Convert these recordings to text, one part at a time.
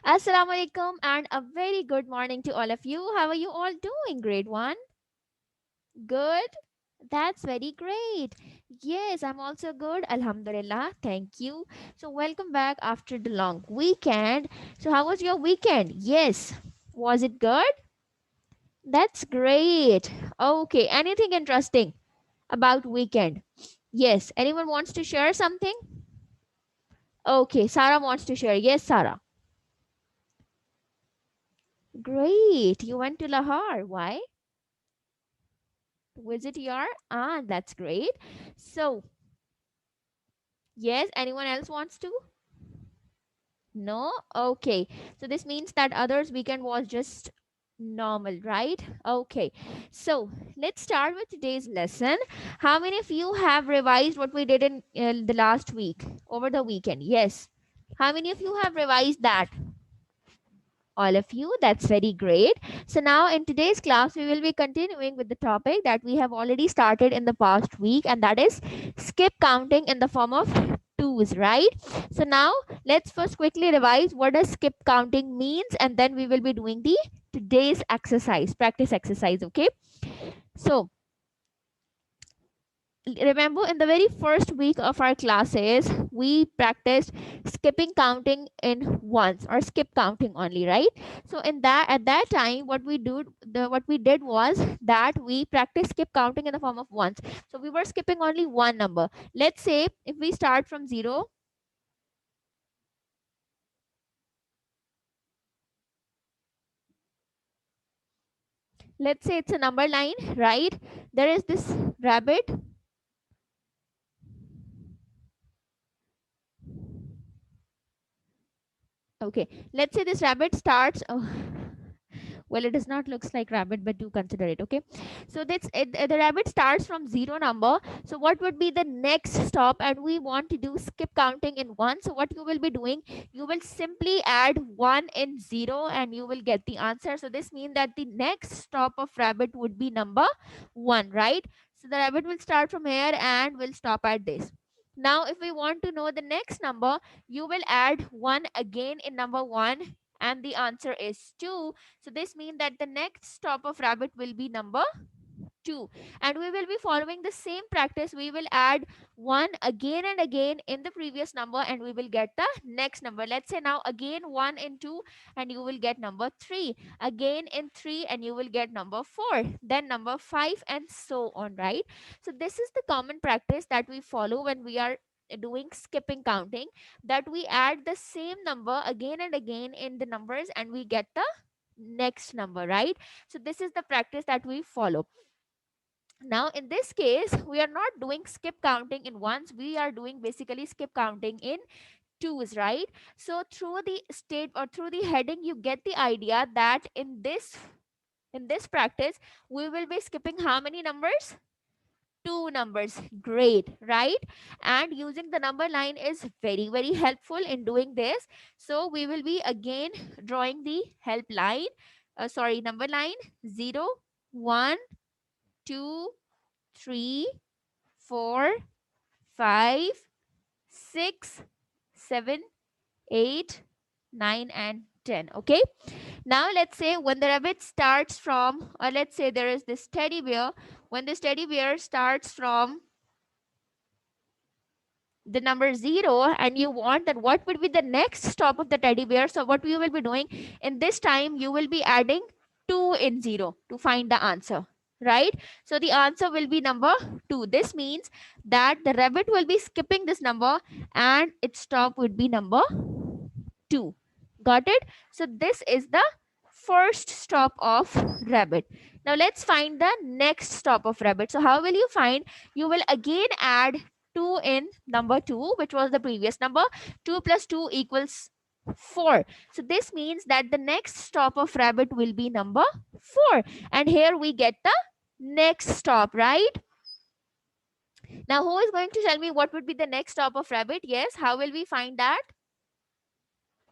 Assalamu alaikum and a very good morning to all of you. How are you all doing, grade 1? Good? That's very great. Yes, I'm also good. Alhamdulillah. Thank you. So, welcome back after the long weekend. So, how was your weekend? Yes. Was it good? That's great. Okay. Anything interesting about weekend? Yes. Anyone wants to share something? Okay. Sarah wants to share. Yes, Sarah. Great. You went to Lahore. Why? Visit your that's great. So yes, anyone else wants to? No. Okay, so this means that others weekend was just normal, right? Okay, so let's start with today's lesson. How many of you have revised what we did in the last week over the weekend? Yes. How many of you have revised that? All of you, that's very great. So now in today's class we will be continuing with the topic that we have already started in the past week, and that is skip counting in the form of twos, right? So now let's first quickly revise what does skip counting means, and then we will be doing the today's exercise, practice exercise. Okay, so remember in the very first week of our classes we practiced skipping counting in ones, or skip counting only, right? So in that, at that time, what we did was that we practiced skip counting in the form of ones. So we were skipping only one number. Let's say if we start from 0, let's say it's a number line, right? There is this rabbit. Okay, let's say this rabbit starts well, it does not looks like rabbit, but do consider it. Okay, so the rabbit starts from 0 number. So what would be the next stop? And we want to do skip counting in 1. So what you will be doing, you will simply add 1 in 0 and you will get the answer. So this means that the next stop of rabbit would be number 1, right? So the rabbit will start from here and will stop at this. Now if we want to know the next number, you will add 1 again in number 1, and the answer is 2. So this means that the next stop of rabbit will be number 2. And we will be following the same practice. We will add 1 again and again in the previous number and we will get the next number. Let's say now again 1 in 2 and you will get number 3. Again in 3 and you will get number 4. Then number 5 and so on, right? So this is the common practice that we follow when we are doing skipping counting, that we add the same number again and again in the numbers and we get the next number, right? So this is the practice that we follow. Now in this case we are not doing skip counting in ones, we are doing basically skip counting in twos, right? So through the state or through the heading you get the idea that in this practice we will be skipping how many numbers? Two numbers. Great, right? And using the number line is very helpful in doing this. So we will be again drawing the help line, number line: 0, 1, 2, 3, 4, 5, 6, 7, 8, 9, and 10. Okay, now let's say when the rabbit starts from, or let's say there is this teddy bear. When this teddy bear starts from the number 0 and you want that what would be the next stop of the teddy bear, so what you will be doing in this time, you will be adding 2 in 0 to find the answer, right? So the answer will be number 2. This means that the rabbit will be skipping this number and its stop would be number 2. Got it? So this is the first stop of rabbit. Now let's find the next stop of rabbit. So how will you find? You will again add 2 in number 2, which was the previous number. 2 plus 2 equals 4. So this means that the next stop of rabbit will be number 4. And here we get the next stop, right? Now who is going to tell me what would be the next stop of rabbit? Yes, how will we find that?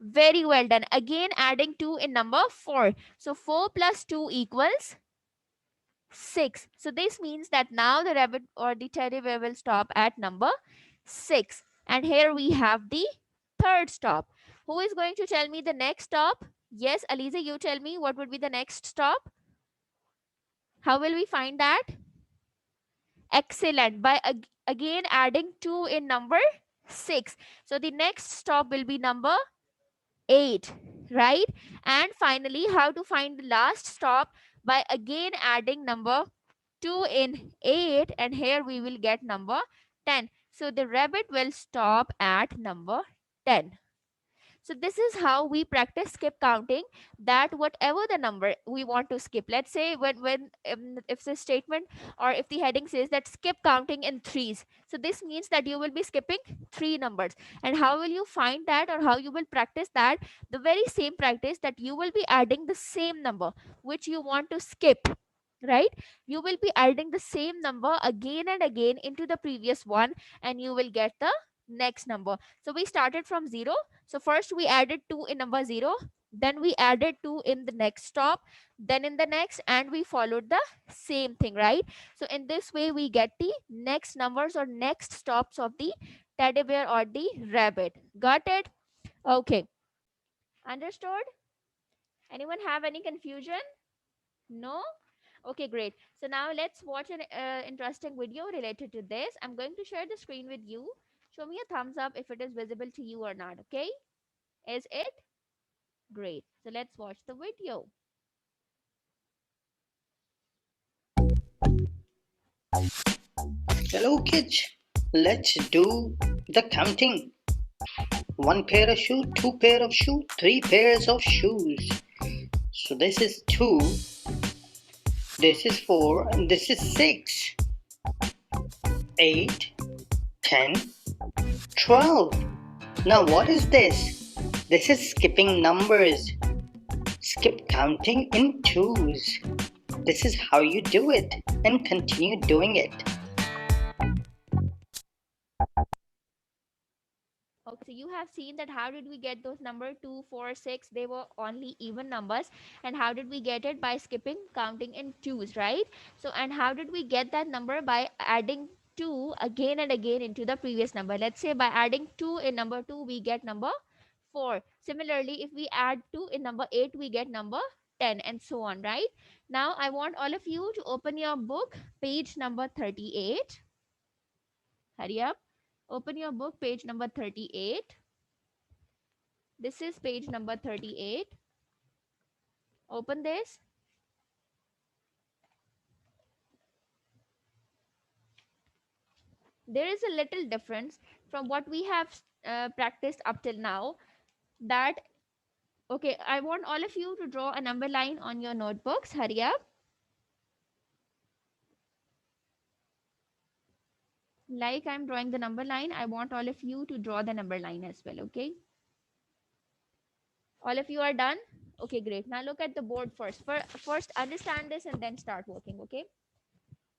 Very well done. Again adding 2 in number 4. So 4 plus 2 equals 6. So this means that now the rabbit or the teddy bear will stop at number 6. And here we have the third stop. Who is going to tell me the next stop? Yes, Aliza, you tell me what would be the next stop. How will we find that? Excellent. By again adding 2 in number 6. So the next stop will be number 8, right? And finally, how to find the last stop? By again adding number 2 in 8, and here we will get number 10. So the rabbit will stop at number 10. So this is how we practice skip counting, that whatever the number we want to skip, let's say when if the statement or if the heading says that skip counting in threes, so this means that you will be skipping three numbers. And how will you find that, or how you will practice that? The very same practice, that you will be adding the same number which you want to skip, right? You will be adding the same number again and again into the previous one, and you will get the next number. So we started from 0. So first we added 2 in number 0, then we added 2 in the next stop, then in the next, and we followed the same thing, right? So in this way we get the next numbers or next stops of the teddy bear or the rabbit. Got it? Okay. Understood? Anyone have any confusion? No? Okay, great. So now let's watch an interesting video related to this. I'm going to share the screen with you. Show me a thumbs up if it is visible to you or not, okay? Is it? Great. So let's watch the video. Hello kids, let's do the counting. One pair of shoes, two pair of shoes, three pairs of shoes. So this is 2, this is 4, and this is 6. 8, 10, 12. Now what is this? This is skipping numbers. Skip counting in twos. This is how you do it, and continue doing it. Okay, so you have seen that how did we get those number 2, 4, 6? They were only even numbers. And how did we get it? By skipping counting in twos, right? So, and how did we get that number? By adding 2 again and again into the previous number. Let's say by adding 2 in number 2, we get number 4. Similarly, if we add 2 in number 8, we get number 10, and so on, right? Now, I want all of you to open your book, page number 38. Hurry up. Open your book, page number 38. This is page number 38. Open this. There is a little difference from what we have practiced up till now. That, okay, I want all of you to draw a number line on your notebooks. Hurry up. Like I'm drawing the number line, I want all of you to draw the number line as well, okay? All of you are done? Okay, great. Now look at the board first. First, understand this and then start working, okay?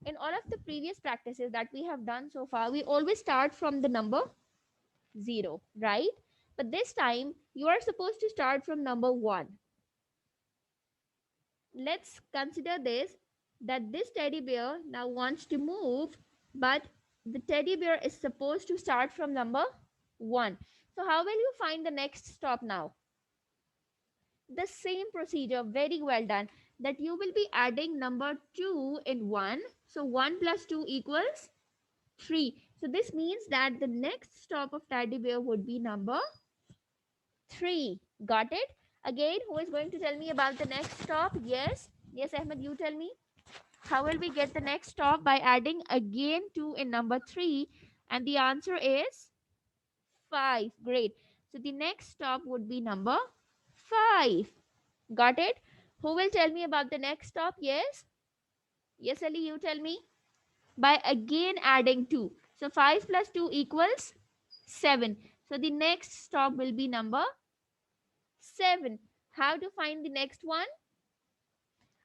In all of the previous practices that we have done so far, we always start from the number 0, right? But this time, you are supposed to start from number 1. Let's consider this, that this teddy bear now wants to move, but the teddy bear is supposed to start from number 1. So how will you find the next stop now? The same procedure, very well done, that you will be adding number 2 in 1. So 1 plus 2 equals 3. So this means that the next stop of teddy bear would be number 3. Got it? Again, who is going to tell me about the next stop? Yes. Yes, Ahmed, you tell me. How will we get the next stop? By adding again 2 in number 3. And the answer is 5. Great. So the next stop would be number 5. Got it? Who will tell me about the next stop? Yes? Yes, Ali, you tell me. By again adding 2. So 5 plus 2 equals 7. So the next stop will be number 7. How to find the next one?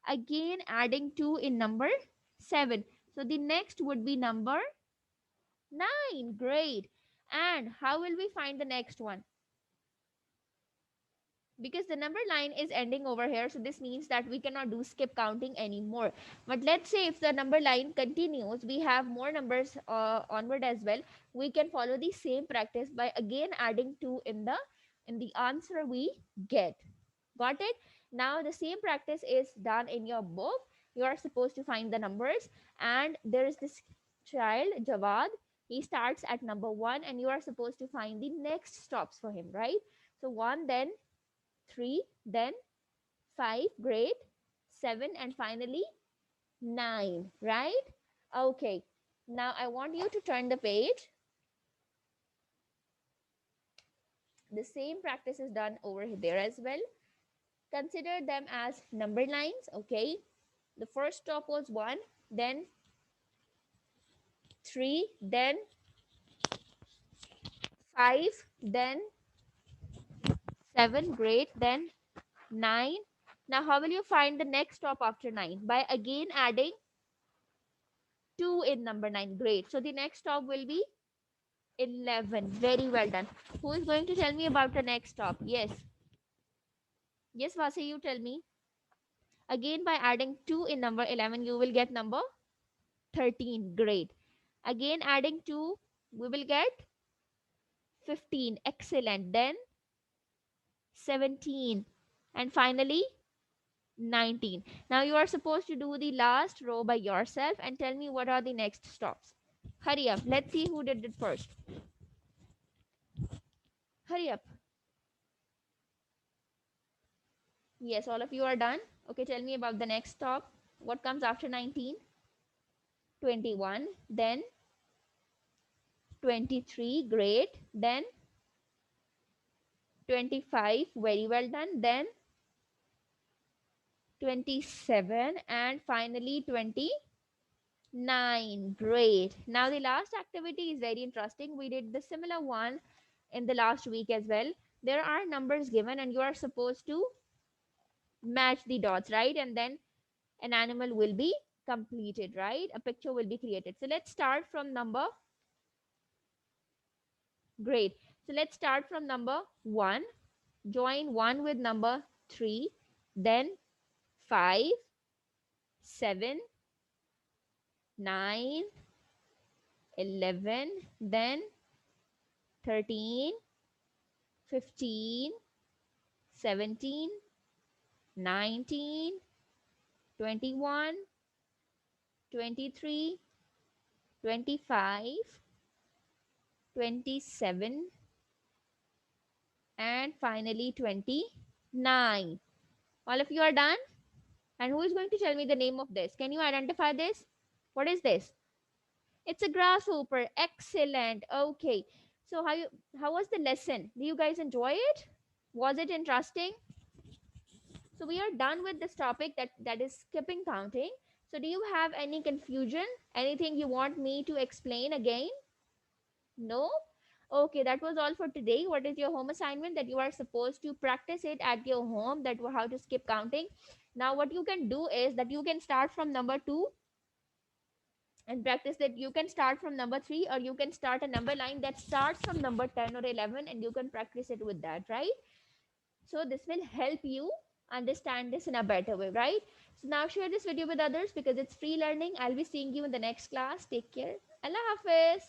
Again adding 2 in number 7. So the next would be number 9. Great. And how will we find the next one? Because the number line is ending over here, so this means that we cannot do skip counting anymore. But let's say if the number line continues, we have more numbers onward as well, we can follow the same practice by again adding 2 in the in the answer we get. Got it? Now the same practice is done in your book. You are supposed to find the numbers, and there is this child Jawad. He starts at number 1, and you are supposed to find the next stops for him, right? So 1, then 3, then 5, great, 7, and finally 9, right? Okay, now I want you to turn the page. The same practice is done over there as well. Consider them as number lines. Okay, the first stop was 1, then 3, then 5, then 7, great, then 9. Now how will you find the next stop after 9? By again adding 2 in number 9, great. So the next stop will be 11. Very well done. Who is going to tell me about the next stop? Yes, yes, Vasi, you tell me. Again, by adding 2 in number 11, you will get number 13. Great. Again, adding 2, we will get 15. Excellent. Then 17. And finally, 19. Now you are supposed to do the last row by yourself and tell me what are the next stops. Hurry up. Let's see who did it first. Hurry up. Yes, all of you are done. Okay, tell me about the next stop. What comes after 19? 21. Then 23. Great. Then 25. Very well done. Then 27. And finally 29. Great. Now the last activity is very interesting. We did the similar one in the last week as well. There are numbers given and you are supposed to match the dots, right? And then an animal will be completed, right? A picture will be created. So let's start from number. Great. So let's start from number 1. Join 1 with number 3, then 5, 7, 9, 11, then 13, 15, 17, 19, 21, 23, 25, 27, and finally 29. All of you are done? And who is going to tell me the name of this? Can you identify this? What is this? It's a grasshopper. Excellent. Okay. So how was the lesson? Do you guys enjoy it? Was it interesting? So we are done with this topic that is skipping counting. So do you have any confusion? Anything you want me to explain again? No? Okay, that was all for today. What is your home assignment that you are supposed to practice it at your home, that how to skip counting? Now what you can do is that you can start from number 2 and practice that. You can start from number 3 or you can start a number line that starts from number 10 or 11 and you can practice it with that, right? So this will help you understand this in a better way, right? So now share this video with others because it's free learning. I'll be seeing you in the next class. Take care. Allah Hafiz.